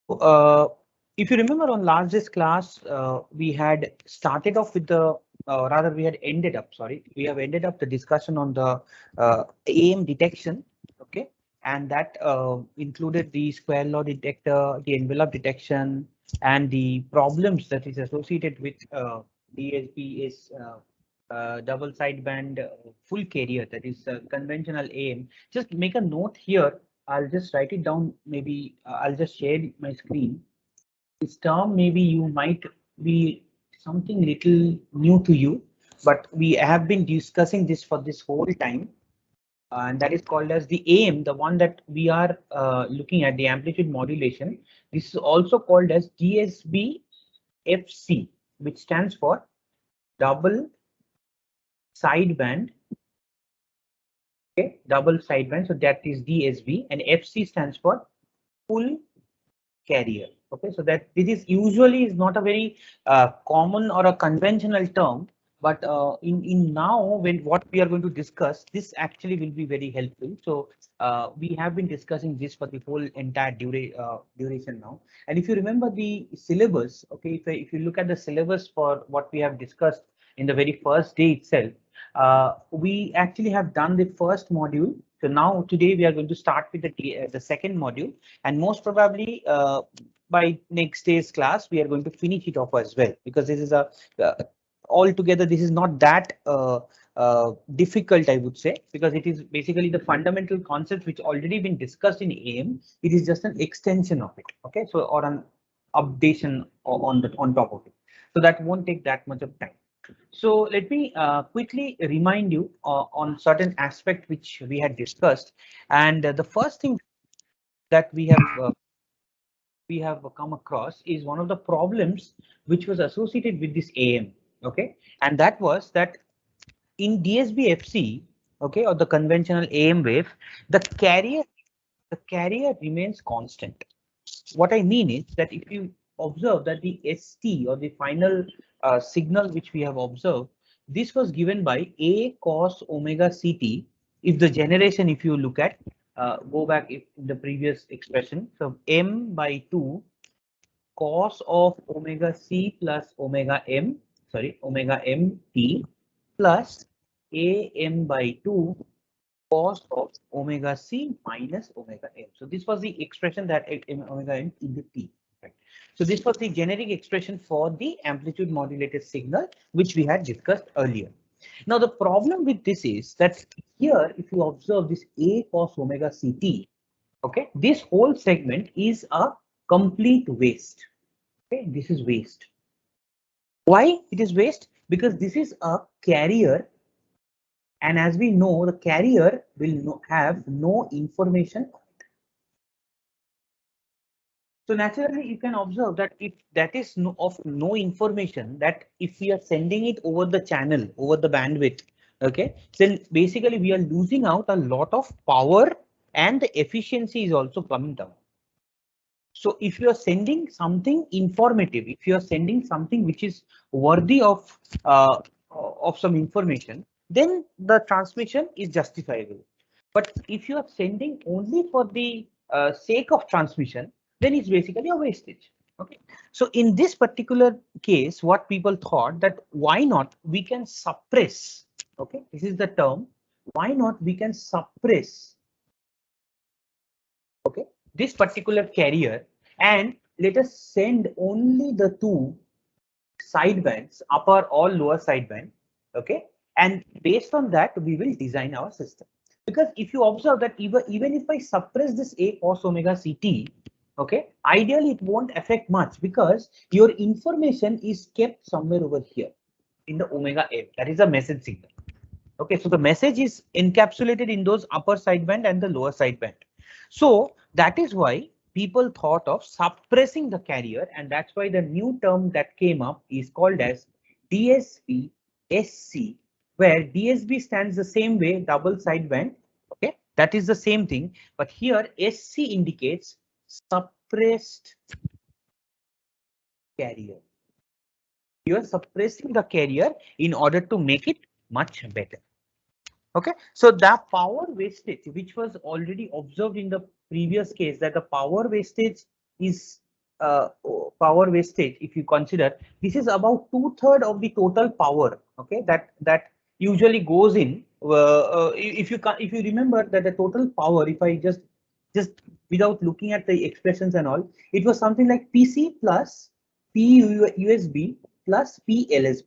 Uh, if you remember on last this class, we had started off with the, rather we had ended up, sorry, we have ended up the discussion on the AIM detection, okay, and that included the square law detector, the envelope detection, and the problems that is associated with DSP is double sideband full carrier, that is conventional AIM. Just make a note here. I'll just write it down. Maybe I'll just share my screen. This term maybe you might be something little new to you, but we have been discussing this for this whole time, and that is called as the AIM, the one that we are looking at, the amplitude modulation. This is also called as DSB FC, which stands for double sideband. Okay, double sideband. So that is DSB, and FC stands for full carrier. Okay, so that this is usually is not a very common or a conventional term, but in now when what we are going to discuss, this actually will be very helpful. So we have been discussing this for the whole entire duration now. And if you remember the syllabus, okay, if you look at the syllabus for what we have discussed in the very first day itself, we actually have done the first module. So now today we are going to start with the second module, and most probably by next day's class we are going to finish it off as well, because this is a altogether this is not that difficult, I would say, because it is basically the fundamental concepts which already been discussed in AIM. It is just an extension of it. Okay, so or an updation on top of it. So that won't take that much of time. So let me quickly remind you on certain aspect which we had discussed. And the first thing that we have come across is one of the problems which was associated with this AIM. Okay, and that was that in DSB-FC, okay, or the conventional AIM wave, the carrier remains constant. What I mean is that if you observe that the ST, or the final signal which we have observed, this was given by A cos omega CT. If the generation, if you look at, go back in the previous expression, so M by 2 cos of omega C plus omega M, sorry, omega M T plus A M by 2 cos of omega C minus omega M. So this was the expression that omega M into T. Right. So this was the generic expression for the amplitude modulated signal, which we had discussed earlier. Now the problem with this is that here, if you observe this A cos omega CT, okay, this whole segment is a complete waste. Okay, this is waste. Why it is waste? Because this is a carrier, and as we know, the carrier will have no information. So naturally, you can observe that if that is of no information, that if we are sending it over the channel, over the bandwidth, okay, then basically we are losing out a lot of power, and the efficiency is also coming down. So if you are sending something informative, if you are sending something which is worthy of some information, then the transmission is justifiable. But if you are sending only for the sake of transmission, then it's basically a wastage. Okay. So in this particular case, what people thought that why not we can suppress. Okay, this is the term. Why not we can suppress, okay, this particular carrier, and let us send only the two sidebands, upper or lower sideband, okay, and based on that we will design our system. Because if you observe that even if I suppress this A cos omega CT, okay, ideally it won't affect much, because your information is kept somewhere over here in the omega M, that is a message signal. Okay, so the message is encapsulated in those upper sideband and the lower sideband. So that is why people thought of suppressing the carrier, and that's why the new term that came up is called as DSB SC, where DSB stands the same way, double sideband. Okay, that is the same thing, but here SC indicates suppressed carrier. You are suppressing the carrier in order to make it much better. Okay, so that power wastage, which was already observed in the previous case, that the power wastage is power wastage, if you consider, this is about 2/3 of the total power, okay, that usually goes in. If you remember that the total power, if I just without looking at the expressions and all, it was something like PC plus PUSB plus PLSB.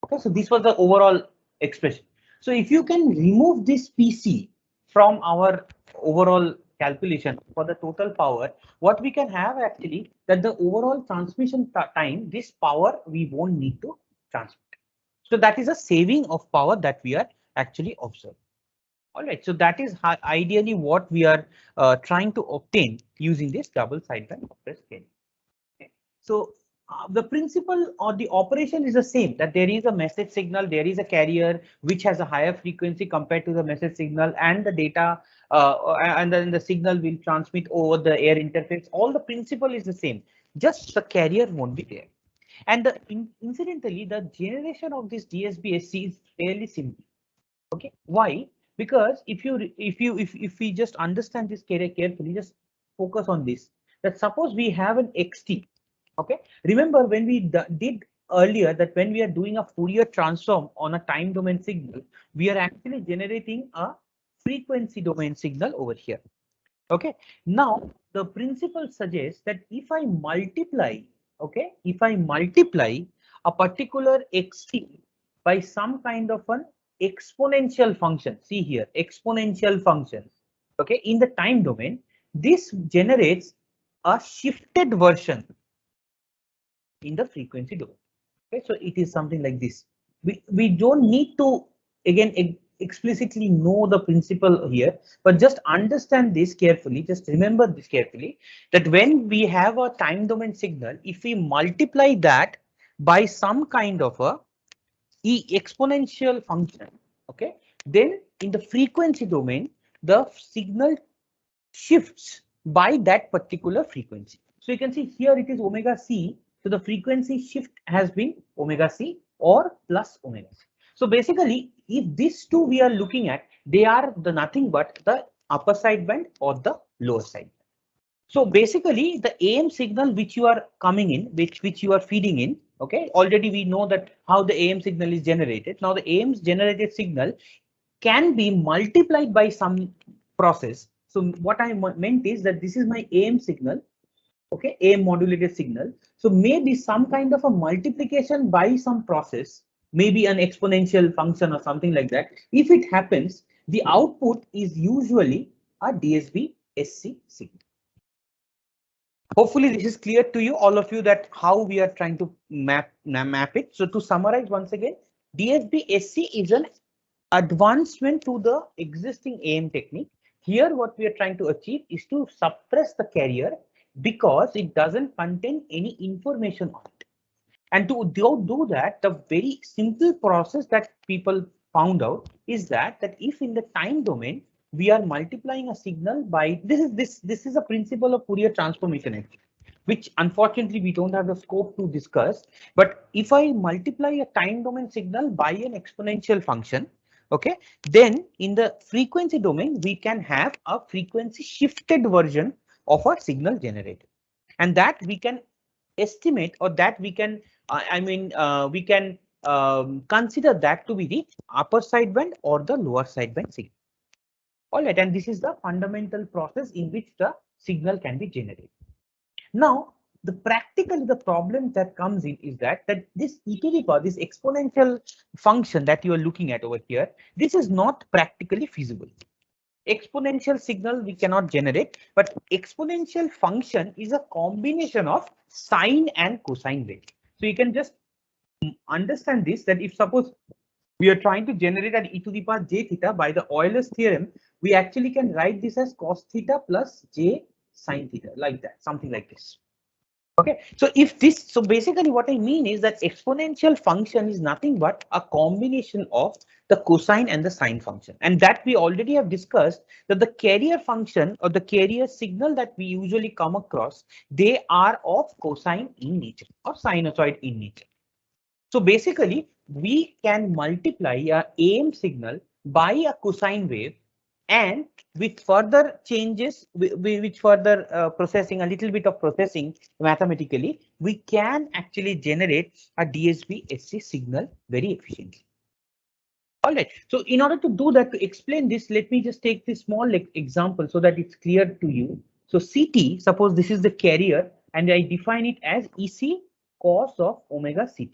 Okay, so this was the overall expression. So if you can remove this PC from our overall calculation for the total power, what we can have actually that the overall transmission time, this power we won't need to transmit. So that is a saving of power that we are actually observing. All right, so that is ideally what we are trying to obtain using this double sideband compressed carrier. Okay. So the principle or the operation is the same, that there is a message signal, there is a carrier which has a higher frequency compared to the message signal, and the data and then the signal will transmit over the air interface. All the principle is the same, just the carrier won't be there. And incidentally, the generation of this DSB-SC is fairly simple. Okay, why? Because if we just understand this carrier carefully, just focus on this. That suppose we have an XT. Okay, remember when we did earlier that when we are doing a Fourier transform on a time domain signal, we are actually generating a frequency domain signal over here. Okay, now the principle suggests that if I multiply, okay, if I multiply a particular XT by some kind of an exponential function, see here, exponential function, okay, in the time domain, this generates a shifted version in the frequency domain. Okay, so it is something like this. We don't need to again explicitly know the principle here, but just understand this carefully. Just remember this carefully, that when we have a time domain signal, if we multiply that by some kind of a exponential function, okay, then in the frequency domain, the signal shifts by that particular frequency. So you can see here it is omega c. So the frequency shift has been omega c or plus omega c. So basically, if these two we are looking at, they are the nothing but the upper sideband or the lower sideband. So basically, the AM signal which you are coming in, which you are feeding in, okay, already we know that how the AM signal is generated. Now the AM's generated signal can be multiplied by some process. So what I meant is that this is my AM signal, okay, AM modulated signal. So maybe some kind of a multiplication by some process, maybe an exponential function or something like that. If it happens, the output is usually a DSB SC signal. Hopefully this is clear to you, all of you, that how we are trying to map it. So to summarize once again, DSB SC is an advancement to the existing AM technique. Here what we are trying to achieve is to suppress the carrier because it doesn't contain any information on it. And to do that, the very simple process that people found out is that if in the time domain we are multiplying a signal by this is a principle of Fourier transformation actually, which unfortunately we don't have the scope to discuss. But if I multiply a time domain signal by an exponential function, okay, then in the frequency domain we can have a frequency shifted version of a signal generated, and that we can estimate, or that we can we can consider that to be the upper sideband or the lower sideband signal. All right, and this is the fundamental process in which the signal can be generated. Now, the problem that comes in is that this e to the power, this exponential function that you are looking at over here, this is not practically feasible. Exponential signal we cannot generate, but exponential function is a combination of sine and cosine wave. So you can just understand this, that if suppose we are trying to generate an e to the power j theta by the Euler's theorem, we actually can write this as cos theta plus j sine theta, like that, something like this. Okay, so so basically what I mean is that exponential function is nothing but a combination of the cosine and the sine function, and that we already have discussed that the carrier function or the carrier signal that we usually come across, they are of cosine in nature or sinusoid in nature. So basically we can multiply a AM signal by a cosine wave And with further changes, with further processing, a little bit of processing mathematically, we can actually generate a DSB-SC signal very efficiently. All right. So in order to do that, to explain this, let me just take this small example so that it's clear to you. So CT, suppose this is the carrier, and I define it as EC cos of omega CT.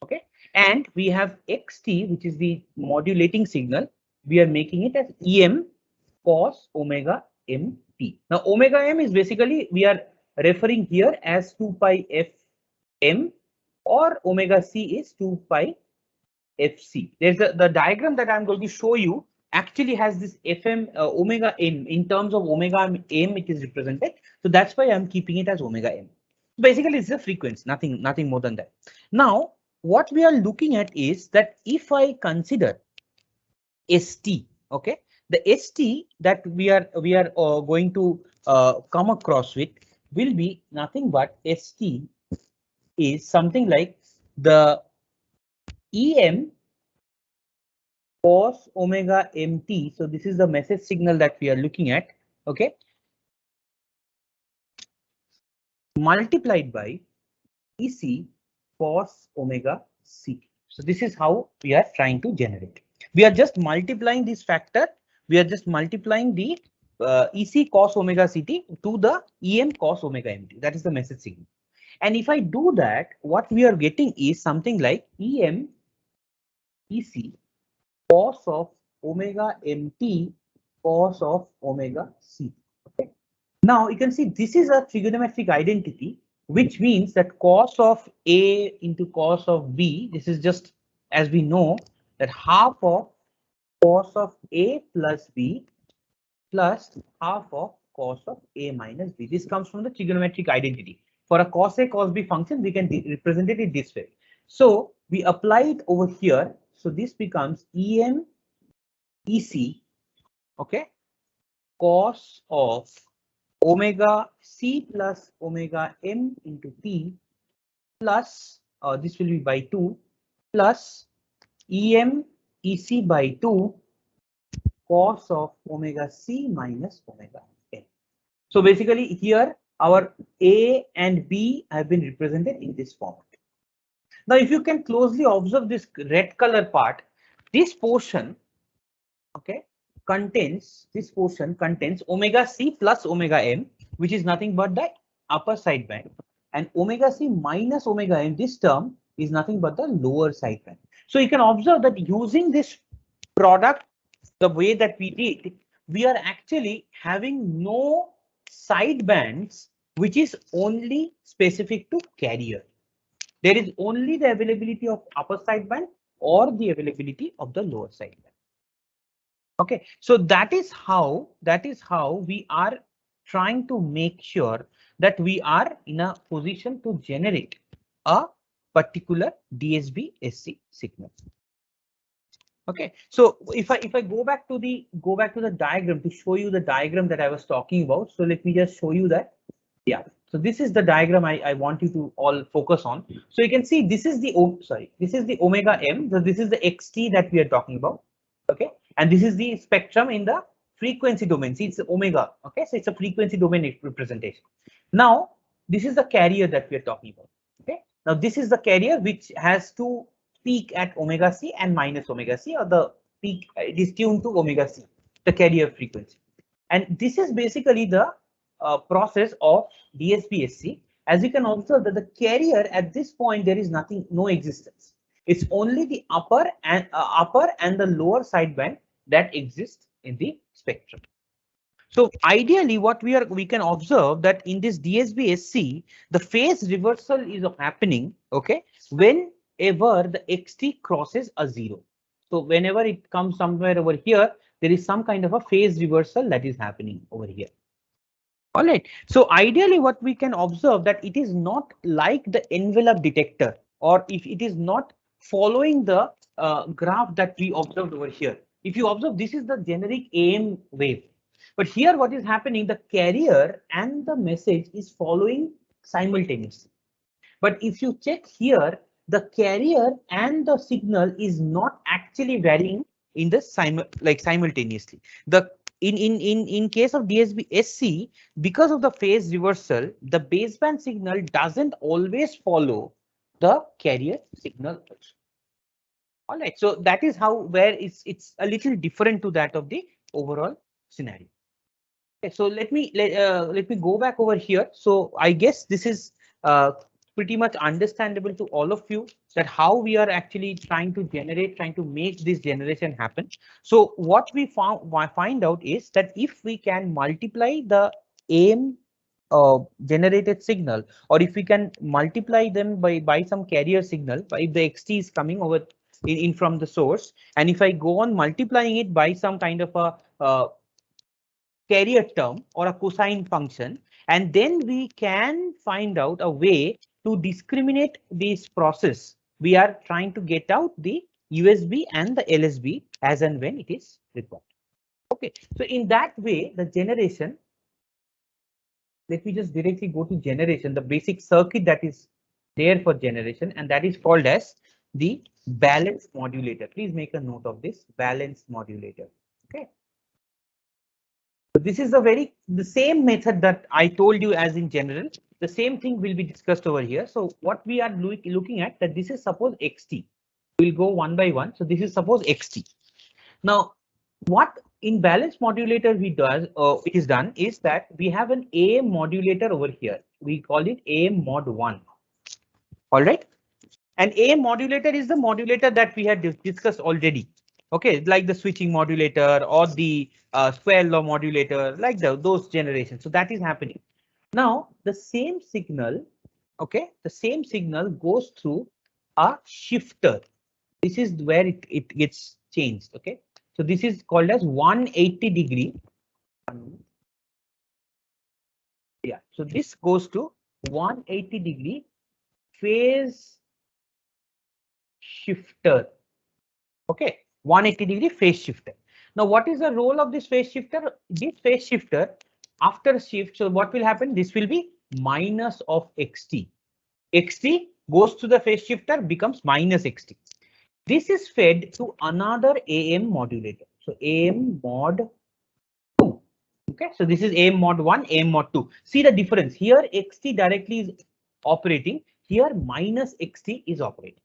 Okay. And we have XT, which is the modulating signal. We are making it as EM cos omega MT. Now omega M is basically, we are referring here as 2 pi FM, or omega C is 2 pi FC. There's the diagram that I'm going to show you actually has this FM omega M. In terms of omega M, it is represented. So that's why I'm keeping it as omega M. Basically, it's a frequency, nothing more than that. Now, what we are looking at is that if I consider ST, okay, the ST that we are going to come across with will be nothing but ST is something like the EM cos omega MT. So this is the message signal that we are looking at, okay, multiplied by EC cos omega CT. So this is how we are trying to generate. We are just multiplying this factor. We are just multiplying the EC cos omega CT to the EM cos omega MT. That is the message signal. And if I do that, what we are getting is something like EM EC cos of omega MT cos of omega C. Okay. Now you can see this is a trigonometric identity, which means that cos of A into cos of B, this is just, as we know, that half of cos of A plus B plus half of cos of A minus B. This comes from the trigonometric identity. For a cos A cos B function, we can represent it this way. So we apply it over here. So this becomes EM EC, okay, cos of omega C plus omega M into T plus, this will be by 2, plus EM EC by 2 cos of omega C minus omega M. So basically here our A and B have been represented in this format. Now if you can closely observe this red color part, this portion, okay, this portion contains omega C plus omega M, which is nothing but the upper sideband, and omega C minus omega M, this term is nothing but the lower sideband. So you can observe that using this product, the way that we did, we are actually having no sidebands, which is only specific to carrier. There is only the availability of upper sideband or the availability of the lower sideband. Okay, so that is how we are trying to make sure that we are in a position to generate a particular DSB-SC signal. Okay, so if I go back to the diagram to show you the diagram that I was talking about. So let me just show you that. Yeah, so this is the diagram I want you to all focus on. So you can see this is the omega M. So this is the XT that we are talking about. Okay, and this is the spectrum in the frequency domain. See, it's omega. Okay, so it's a frequency domain representation. Now this is the carrier that we are talking about. Okay, now this is the carrier which has to peak at omega C and minus omega C, or the peak it is tuned to omega C, the carrier frequency. And this is basically the process of DSB-SC. As you can observe that the carrier at this point, there is no existence. It's only the upper and the lower sideband that exists in the spectrum. So ideally, what we can observe that in this DSB-SC, the phase reversal is happening, okay, whenever the XT crosses a 0. So whenever it comes somewhere over here, there is some kind of a phase reversal that is happening over here. All right. So ideally, what we can observe that it is not like the envelope detector, or if it is not following the graph that we observed over here. If you observe, this is the generic AM wave. But here what is happening, the carrier and the message is following simultaneously. But if you check here, the carrier and the signal is not actually varying in the simultaneously. The in case of DSB SC, because of the phase reversal, the baseband signal doesn't always follow the carrier signal also. All right, so that is how where it's a little different to that of the overall scenario. Okay, so let me go back over here. So I guess this is pretty much understandable to all of you that how we are actually trying to make this generation happen. So what we find out is that if we can multiply the AM generated signal, or if we can multiply them by some carrier signal, if the XT is coming over in from the source, and if I go on multiplying it by some kind of a carrier term or a cosine function, and then we can find out a way to discriminate this process. We are trying to get out the USB and the LSB as and when it is required. Okay, so in that way, the generation, let me just directly go to generation, the basic circuit that is there for generation, and that is called as the balanced modulator. Please make a note of this, balanced modulator. Okay. So this is the same method that I told you as in general. The same thing will be discussed over here. So what we are looking at, that this is suppose XT. We'll go one by one. So this is suppose XT. Now, what in balanced modulator it is done is that we have an AM modulator over here. We call it AM mod 1. All right. And AM modulator is the modulator that we had discussed already. Okay, like the switching modulator or the square law modulator, like those generations. So that is happening. Now, the same signal, okay, the same signal goes through a shifter. This is where it gets changed. Okay, so this is called as 180-degree. Yeah, so this goes to 180-degree phase shifter. Okay, 180-degree phase shifter. Now, what is the role of this phase shifter? This phase shifter, after shift, so what will happen? This will be minus of XT. XT goes to the phase shifter, becomes minus XT. This is fed to another AM modulator. So AM mod 2. Okay, so this is AM mod 1, AM mod 2. See the difference here. XT directly is operating. Here minus XT is operating.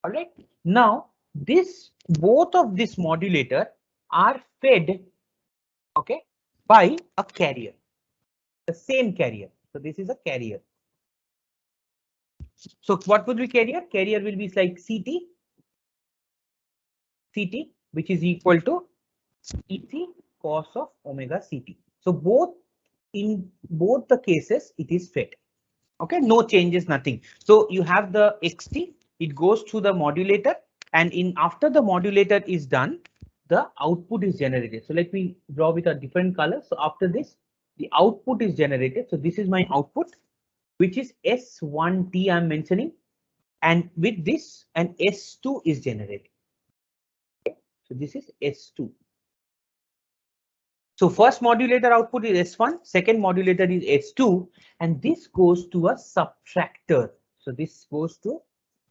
All right. Now, both of this modulator are fed, okay, by a carrier, the same carrier. So this is a carrier. So what would be carrier? Carrier will be like CT, which is equal to ET cos of omega CT. So in both the cases, it is fed. Okay, no changes, nothing. So you have the XT, it goes to the modulator, and after the modulator is done, the output is generated. So let me draw with a different color. So after this, the output is generated. So this is my output, which is S1T I'm mentioning, and with this, an S2 is generated. Okay. So this is S2. So first modulator output is S1, second modulator is S2, and this goes to a subtractor. So this goes to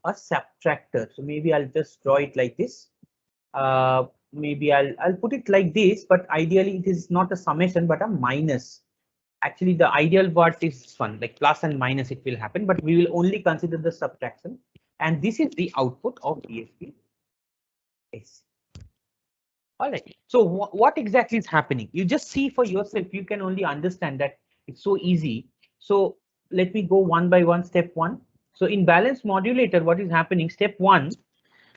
a subtractor. So maybe I'll just draw it like this. Maybe I'll put it like this, but ideally it is not a summation but a minus. Actually, the ideal part is one, like plus and minus it will happen, but we will only consider the subtraction. And this is the output of DSP. All right. So what exactly is happening? You just see for yourself. You can only understand that it's so easy. So let me go one by one. Step one. So in balanced modulator, what is happening? Step one,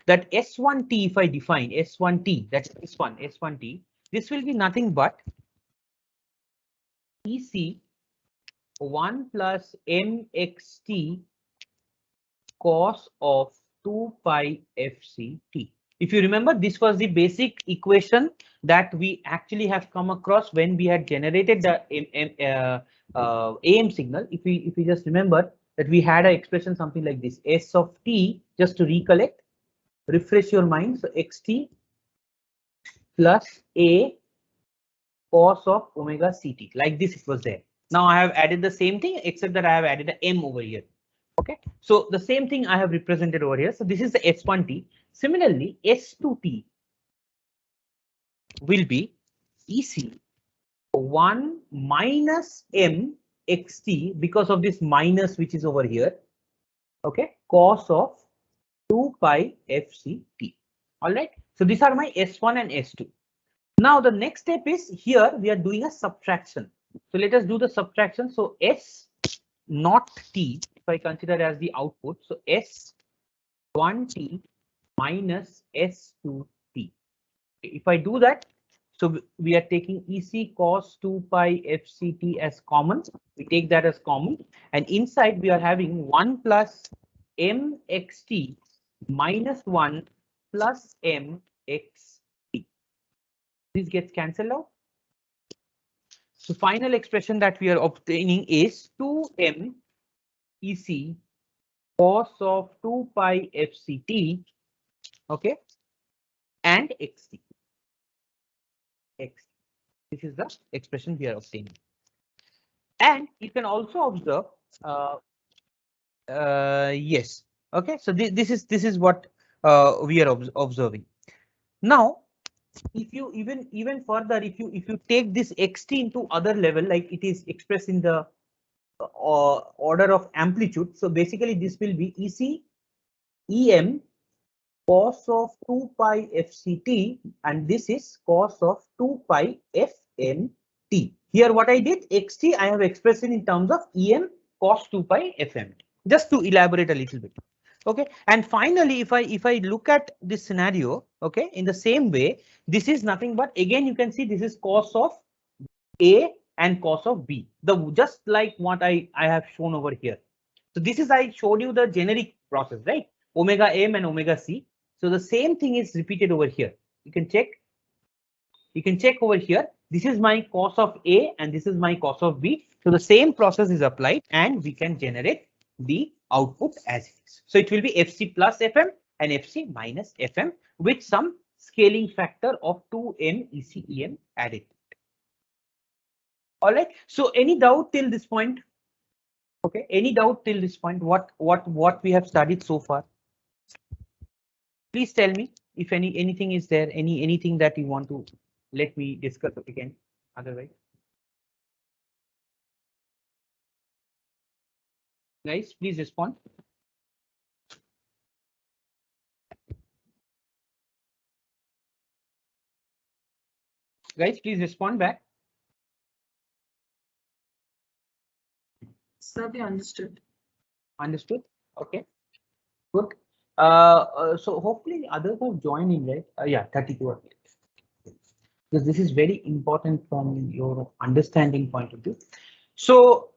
that S1T, if I define S1T, that's S1T, this will be nothing but EC 1 plus MXT cos of 2 pi FCT. If you remember, this was the basic equation that we actually have come across when we had generated the AM signal. If we just remember that we had an expression something like this, S of T, just to recollect, refresh your mind. So XT plus A cos of omega CT, like this it was there. Now I have added the same thing, except that I have added an M over here. Okay, so the same thing I have represented over here. So this is the S1T. Similarly, S2T will be EC 1 minus M xt because of this minus which is over here. Okay, cos of 2 pi FCT. All right. So these are my S1 and S2. Now the next step is here we are doing a subtraction. So let us do the subtraction. So S not T, if I consider as the output, so S1T minus S2T. If I do that, so we are taking EC cos 2 pi FCT as common. We take that as common, and inside we are having 1 plus MXT minus 1 plus MXT. This gets cancelled out. So final expression that we are obtaining is 2M EC cos of 2 pi FCT, okay, and XT. This is the expression we are obtaining. And you can also observe, yes, okay, so this is what we are observing. Now, if you even further, if you take this xt into other level, like it is expressed in the order of amplitude, so basically this will be EC EM cos of 2 pi FCT, and this is cos of 2 pi FMT. Here what I did, xt I have expressed it in terms of EM cos 2 pi FMT, just to elaborate a little bit. Okay, and finally, if I look at this scenario, okay, in the same way, this is nothing but, again you can see this is cos of A and cos of B, just like what I have shown over here. So this is, I showed you the generic process, right? Omega M and omega C. So the same thing is repeated over here. You can check over here. This is my cos of A and this is my cos of B. So the same process is applied and we can generate the output as it is. So it will be FC plus FM and FC minus FM with some scaling factor of 2M ECEM added. All right. So any doubt till this point? Okay. Any doubt till this point? What we have studied so far? Please tell me if anything is there. Anything that you want to let me discuss again. Otherwise. Guys, please respond. Guys, please respond back. Sir, we understood. Understood. Okay. Good. So hopefully others have joined in, right? Yeah, 32. Because this is very important from your understanding point of view. So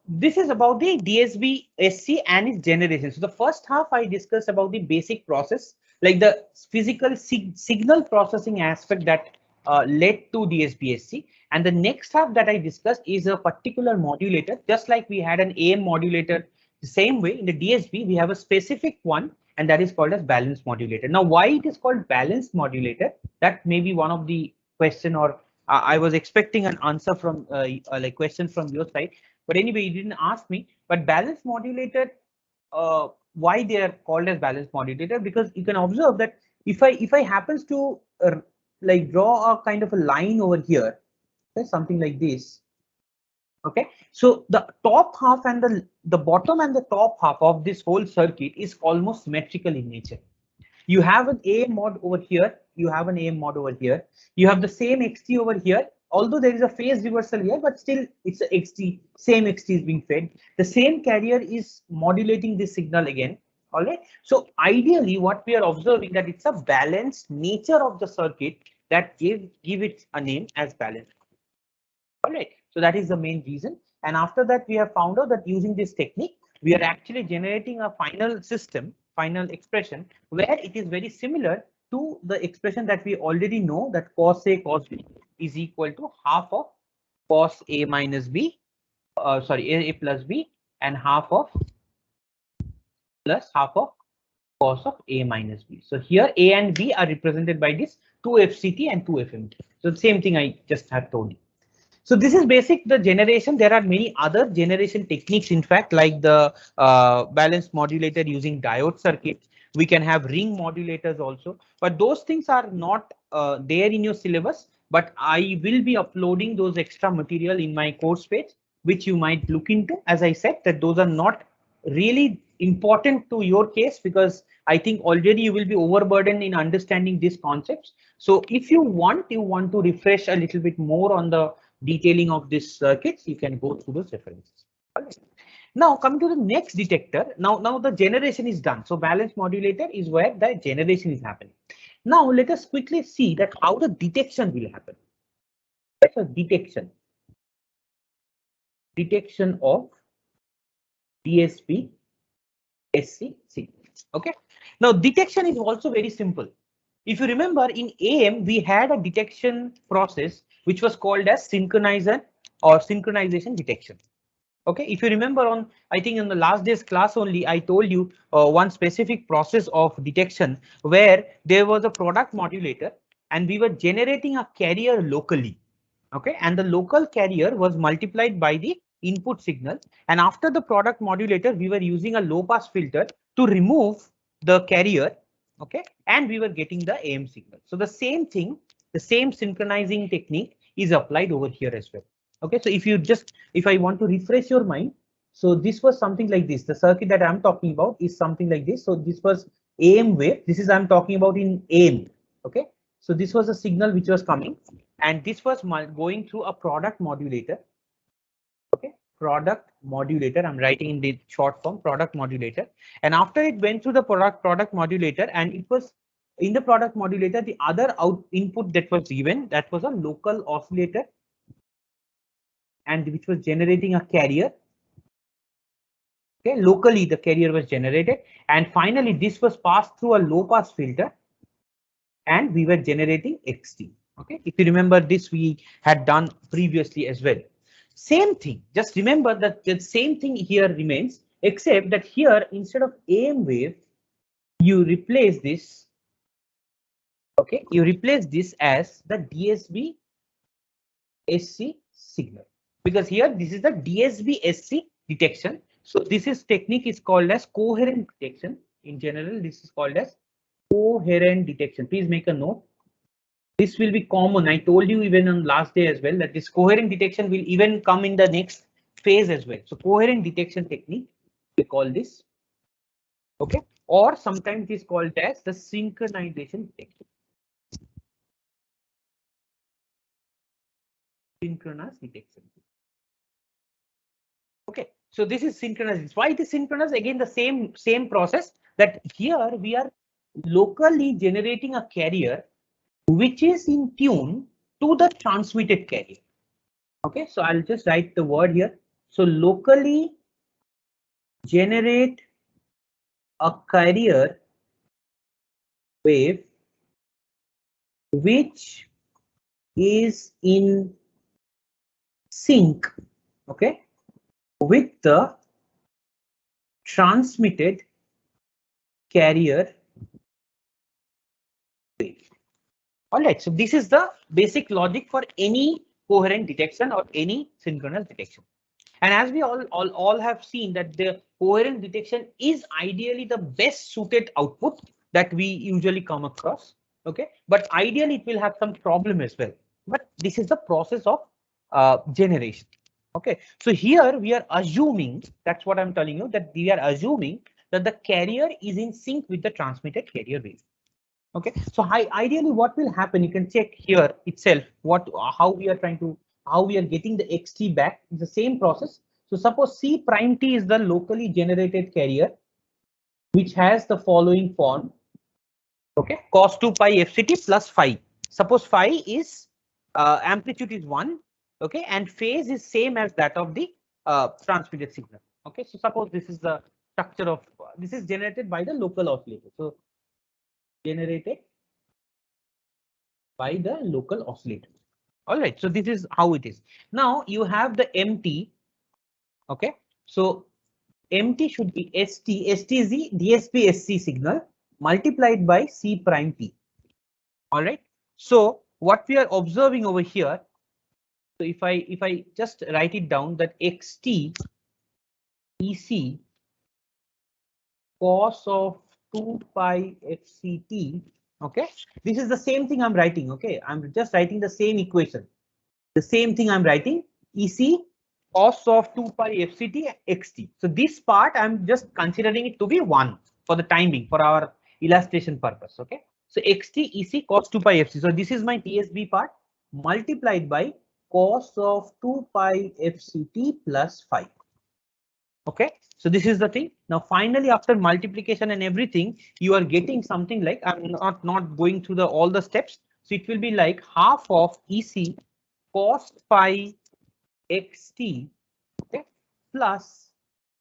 this is about the DSB SC and its generation. So the first half I discussed about the basic process, like the physical signal processing aspect that led to DSB SC. And the next half that I discussed is a particular modulator, just like we had an AM modulator. The same way in the DSB, we have a specific one, and that is called as balanced modulator. Now, why it is called balanced modulator? That may be one of the question, or I was expecting an answer from like question from your side, but anyway, you didn't ask me. But balanced modulator, why they are called as balanced modulator? Because you can observe that if I happens to like draw a kind of a line over here, okay, something like this. Okay, so the top half and the bottom and the top half of this whole circuit is almost symmetrical in nature. You have an AM mod over here, you have an AM mod over here, you have the same XT over here, although there is a phase reversal here, but still it's a XT, same XT is being fed. The same carrier is modulating this signal again. All right. So ideally what we are observing that it's a balanced nature of the circuit that give it a name as balanced. All right. So that is the main reason. And after that, we have found out that using this technique, we are actually generating a final system, final expression, where it is very similar to the expression that we already know, that cos A cos B is equal to half of cos A minus B, sorry, A plus B, and half of cos of A minus B. So here A and B are represented by this 2FCT and 2FMT. So the same thing I just have told you. So this is the generation. There are many other generation techniques, in fact, like the balanced modulator using diode circuit. We can have ring modulators also, but those things are not there in your syllabus. but I will be uploading those extra material in my course page, which you might look into. As I said, that those are not really important to your case, because I think already you will be overburdened in understanding these concepts. So if you want to refresh a little bit more on the detailing of these circuits, you can go through those references. All right. Now coming to the next detector, now the generation is done. So balance modulator is where the generation is happening. Now let us quickly see that how the detection will happen. So detection of DSP SC signals. Okay. Now detection is also very simple. If you remember, in AM we had a detection process which was called as synchronizer or synchronization detection. Okay, if you remember, on I think in the last day's class only, I told you one specific process of detection where there was a product modulator and we were generating a carrier locally. Okay, and the local carrier was multiplied by the input signal, and after the product modulator we were using a low pass filter to remove the carrier. Okay, and we were getting the AM signal. So the same thing, the same synchronizing technique is applied over here as well. Okay, so if I want to refresh your mind, so this was something like this. The circuit that I'm talking about is something like this. So this was AM wave. This is I'm talking about in AM. Okay, so this was a signal which was coming, and this was going through a product modulator. Okay, product modulator. I'm writing in the short form, product modulator. And after it went through the product modulator, and it was in the product modulator, the other input that was given, that was a local oscillator, and which was generating a carrier. Okay, locally the carrier was generated, and finally this was passed through a low pass filter, and we were generating XT. Okay, if you remember this, we had done previously as well. Same thing, just remember that the same thing here remains, except that here instead of AM wave, you replace this. Okay, you replace this as the DSB SC signal, because here this is the DSB SC detection. So this is technique is called as coherent detection. In general, this is called as coherent detection. Please make a note. This will be common. I told you even on last day as well that this coherent detection will even come in the next phase as well. So coherent detection technique, we call this. Okay, or sometimes it is called as the synchronization detection. Synchronous detection. Okay, so this is synchronous. Why it is synchronous? Again, the same process, that here we are locally generating a carrier which is in tune to the transmitted carrier. Okay, so I'll just write the word here. So locally generate a carrier wave which is in sync, okay, with the transmitted carrier wave. All right, so this is the basic logic for any coherent detection or any synchronous detection. And as we all have seen that the coherent detection is ideally the best suited output that we usually come across. Okay, but ideally it will have some problem as well. But this is the process of generation. Okay, so here we are assuming, that's what I'm telling you, that we are assuming that the carrier is in sync with the transmitted carrier wave. Okay, so ideally what will happen, you can check here itself how we are getting the XT back. It's the same process. So suppose C prime T is the locally generated carrier which has the following form. Okay, cos 2 pi FCT plus phi. Suppose phi is amplitude is 1. Okay, and phase is same as that of the transmitted signal. Okay, so suppose this is the structure of this is generated by the local oscillator. So generated by the local oscillator. All right, so this is how it is. Now you have the MT. Okay, so MT should be ST. ST is the DSP SC signal multiplied by C prime T. All right, so what we are observing over here. So if I just write it down, that XT EC cos of 2 pi FCT Okay, this is the same thing I'm writing. Okay, I'm just writing the same equation. The same thing I'm writing EC cos of 2 pi FCT XT. So this part I'm just considering it to be 1 for the time being for our illustration purpose. Okay, so XT EC cos 2 pi FC. So this is my TSB part multiplied by cos of 2 pi FCT plus 5. Okay, so this is the thing. Now finally, after multiplication and everything, you are getting something like, I'm not going through the all the steps. So it will be like half of EC cos pi xt, okay, plus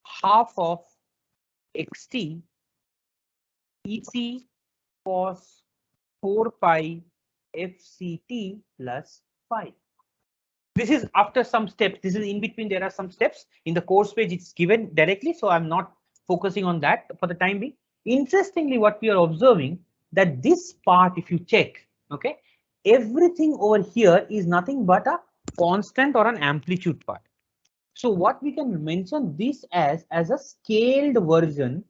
half of xt EC cos 4 pi FCT plus 5. This is after some steps. This is in between. There are some steps in the course page. It's given directly, so I'm not focusing on that for the time being. Interestingly, what we are observing that this part, if you check, okay, everything over here is nothing but a constant or an amplitude part. So what we can mention this as a scaled version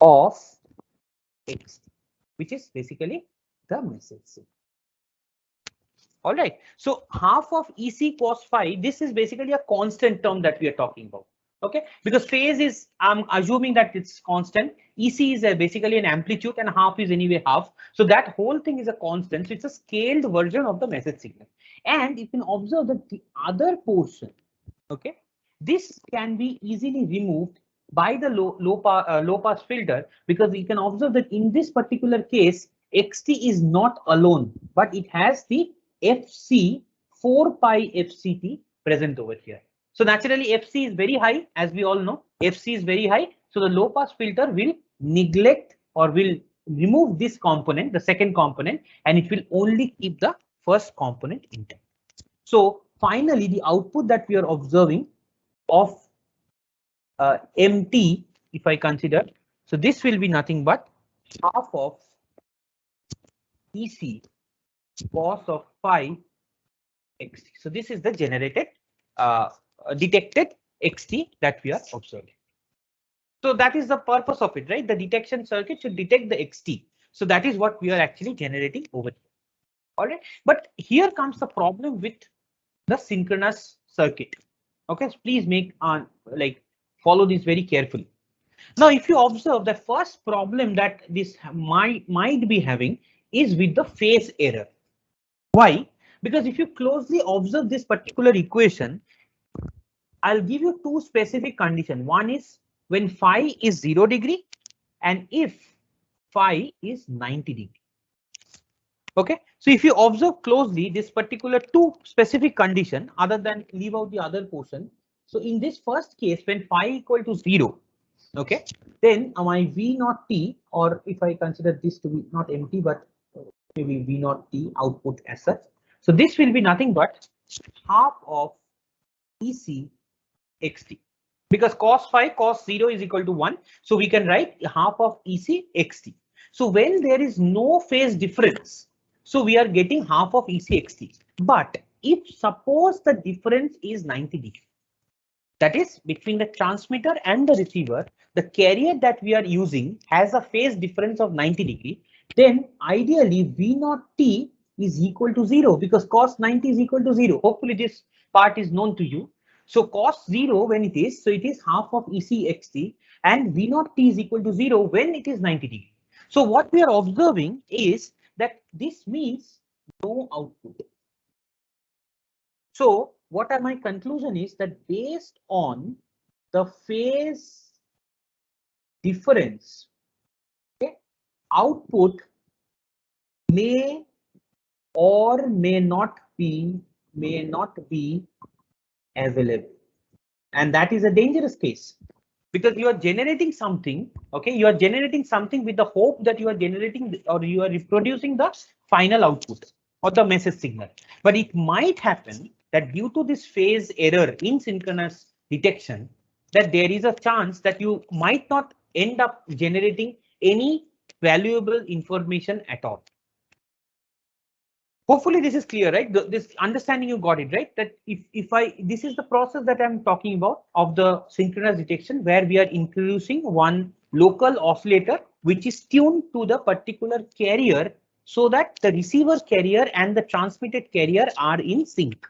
of X, which is basically the message signal. All right, so half of EC cos phi, this is basically a constant term that we are talking about. Okay, because phase is, I'm assuming that it's constant. EC is basically an amplitude and half is anyway half. So that whole thing is a constant. So it's a scaled version of the message signal. And you can observe that the other portion, okay, this can be easily removed by the low pass filter, because you can observe that in this particular case, XT is not alone, but it has the FC 4 pi FCT present over here. So naturally FC is very high, as we all know, FC is very high. So the low pass filter will neglect or will remove this component, the second component, and it will only keep the first component intact. So finally, the output that we are observing of MT, if I consider, so this will be nothing but half of EC cos of phi XT. So this is the generated detected XT that we are observing. So that is the purpose of it, right? The detection circuit should detect the XT. So that is what we are actually generating over here. All right, but here comes the problem with the synchronous circuit. Okay, so please make follow this very carefully. Now, if you observe, the first problem that this might be having is with the phase error. Why? Because if you closely observe this particular equation, I'll give you two specific conditions. One is when phi is 0 degree and if phi is 90 degree. Okay, so if you observe closely this particular two specific condition, other than leave out the other portion. So in this first case, when phi equal to 0, okay, then my V naught T, or if I consider this to be not empty, but maybe V naught T output as such. So this will be nothing but half of EC XT, because cos phi cos 0 is equal to 1. So we can write half of EC XT. So when there is no phase difference, so we are getting half of EC XT. But if suppose the difference is 90 degree, that is between the transmitter and the receiver, the carrier that we are using has a phase difference of 90 degree, then ideally V naught T is equal to 0, because cos 90 is equal to 0. Hopefully this part is known to you. So cos 0 when it is, so it is half of EC XT, and V naught T is equal to 0 when it is 90 degree. So what we are observing is that this means no output. So what my conclusion is that based on the phase difference, okay, output may or may not be available, and that is a dangerous case, because you are generating something, okay, you are generating something with the hope that you are generating or you are reproducing the final output or the message signal. But it might happen that due to this phase error in synchronous detection, that there is a chance that you might not end up generating any valuable information at all. Hopefully this is clear, right? This understanding, you got it, right? That this is the process that I'm talking about of the synchronous detection, where we are introducing one local oscillator which is tuned to the particular carrier so that the receiver carrier and the transmitted carrier are in sync.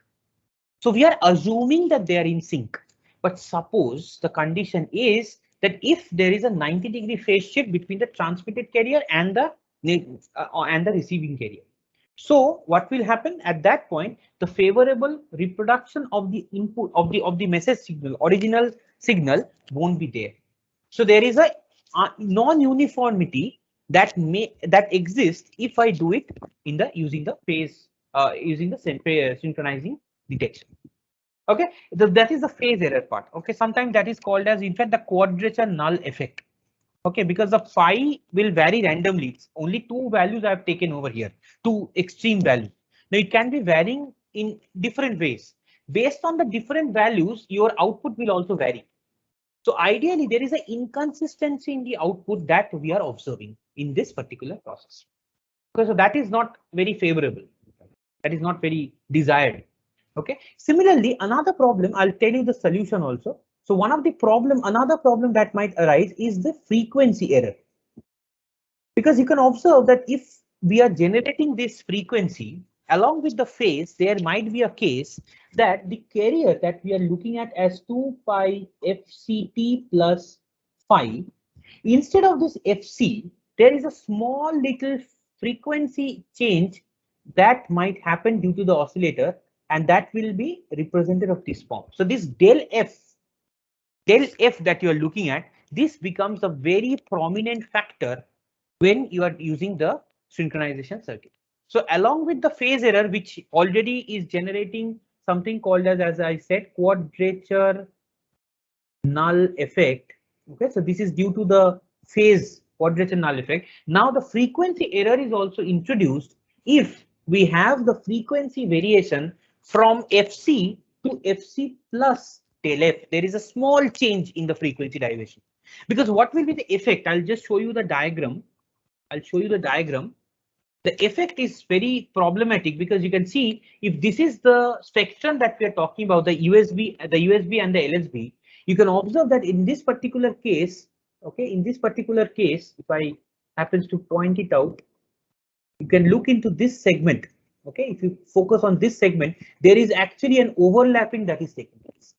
So we are assuming that they are in sync. But suppose the condition is that if there is a 90-degree phase shift between the transmitted carrier and the receiving carrier. So what will happen at that point? The favorable reproduction of the input of the message signal, original signal, won't be there. So there is a non-uniformity that exists if I do it in the using the phase using the synchronizing detection. Okay, that is the phase error part. Okay, sometimes that is called as, in fact, the quadrature null effect. Okay, because the phi will vary randomly. It's only two values I've taken over here, two extreme values. Now it can be varying in different ways. Based on the different values, your output will also vary. So ideally, there is an inconsistency in the output that we are observing in this particular process. Okay, so that is not very favorable. That is not very desired. Okay. Similarly, another problem, I'll tell you the solution also. So another problem that might arise is the frequency error. Because you can observe that if we are generating this frequency along with the phase, there might be a case that the carrier that we are looking at as 2 pi fct plus phi, instead of this fc, there is a small little frequency change that might happen due to the oscillator, and that will be represented of this form. So this del f that you are looking at, this becomes a very prominent factor when you are using the synchronization circuit. So along with the phase error, which already is generating something called as I said, quadrature null effect. Okay, so this is due to the phase quadrature null effect. Now the frequency error is also introduced if we have the frequency variation from fc to fc plus del f. There is a small change in the frequency derivation. Because what will be the effect? I'll just show you the diagram. I'll show you the diagram. The effect is very problematic because you can see if this is the spectrum that we are talking about, the USB and the LSB, you can observe that in this particular case, okay, in this particular case, if I happens to point it out, you can look into this segment. Okay, if you focus on this segment, there is actually an overlapping that is taking place.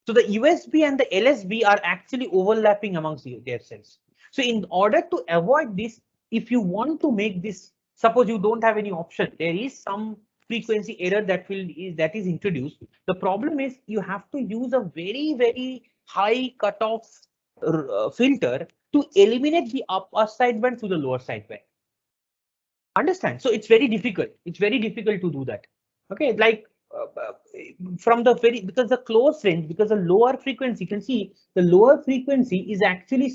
So the USB and the LSB are actually overlapping amongst themselves. So in order to avoid this, if you want to make this, suppose you don't have any option, there is some frequency error that is introduced. The problem is you have to use a very high cutoff filter to eliminate the upper sideband to the lower sideband. Understand? So it's very difficult. It's very difficult to do that. Okay, like from the because the close range, because the lower frequency, you can see the lower frequency is actually,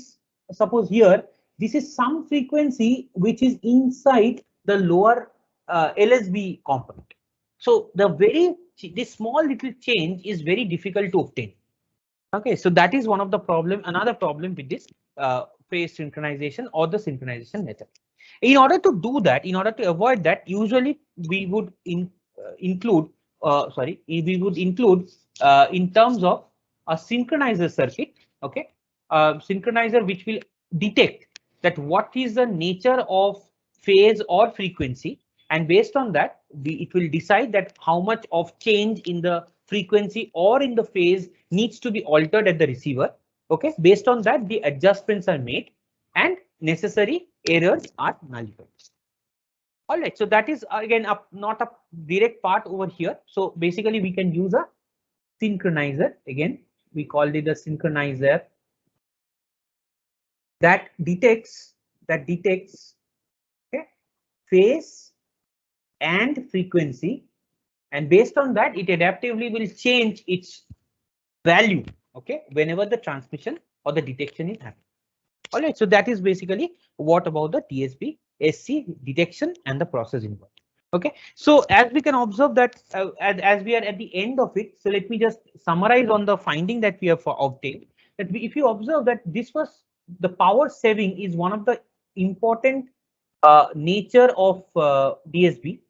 suppose here, this is some frequency which is inside the lower LSB component. So this small little change is very difficult to obtain. Okay, so that is one of the problem. Another problem with this phase synchronization or the synchronization method. In order to do that, in order to avoid that, usually we would include in terms of a synchronizer circuit. Okay, synchronizer which will detect that what is the nature of phase or frequency, and based on that it will decide that how much of change in the frequency or in the phase needs to be altered at the receiver. Okay, based on that the adjustments are made and necessary errors are nullified. All right, so that is again not a direct part over here. So basically we can use a synchronizer. Again, we called it a synchronizer that detects okay, phase and frequency, and based on that it adaptively will change its value, okay, whenever the transmission or the detection is happening. All right, so that is basically what about the DSP SC detection and the process involved. Okay, so as we can observe that as we are at the end of it, so let me just summarize on the finding that we have obtained. That if you observe that this was the power saving is one of the important nature of DSB,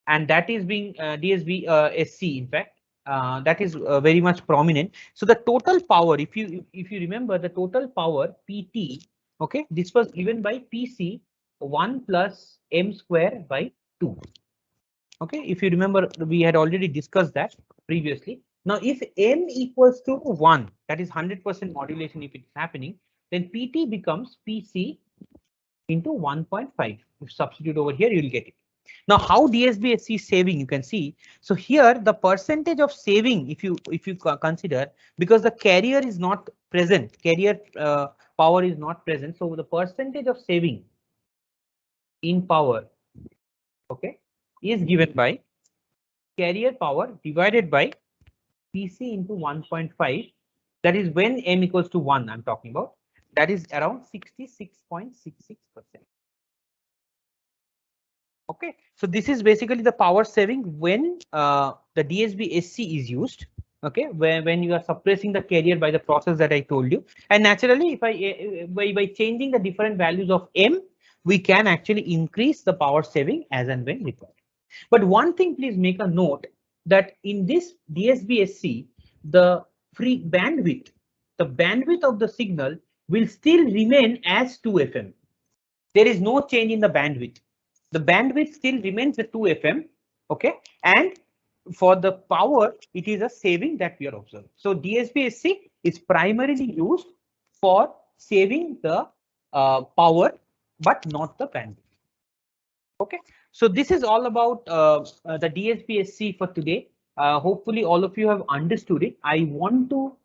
and that is being DSB SC, in fact. That is very much prominent. So the total power, if you remember, the total power PT, Okay, this was given by PC 1 plus m square by 2. Okay, if you remember, we had already discussed that previously. Now, if m equals to 1, that is 100% modulation if it's happening, then PT becomes PC into 1.5. If substitute over here, you'll get it. Now, how DSB-SC is saving, you can see. So here, the percentage of saving, if you consider, because the carrier is not present, carrier power is not present. So the percentage of saving in power, okay, is given by carrier power divided by PC into 1.5. That is when m equals to 1, I'm talking about. That is around 66.66%. Okay, so this is basically the power saving when the DSB-SC is used. Okay, when you are suppressing the carrier by the process that I told you. And naturally, if I by changing the different values of m, we can actually increase the power saving as and when required. But one thing, please make a note that in this DSB-SC, the bandwidth of the signal will still remain as 2 FM. There is no change in the bandwidth. The bandwidth still remains the 2 FM. Okay, and for the power, it is a saving that we are observing. So DSB-SC is primarily used for saving the power, but not the bandwidth. Okay, so this is all about the DSB-SC for today. Hopefully, all of you have understood it. I want to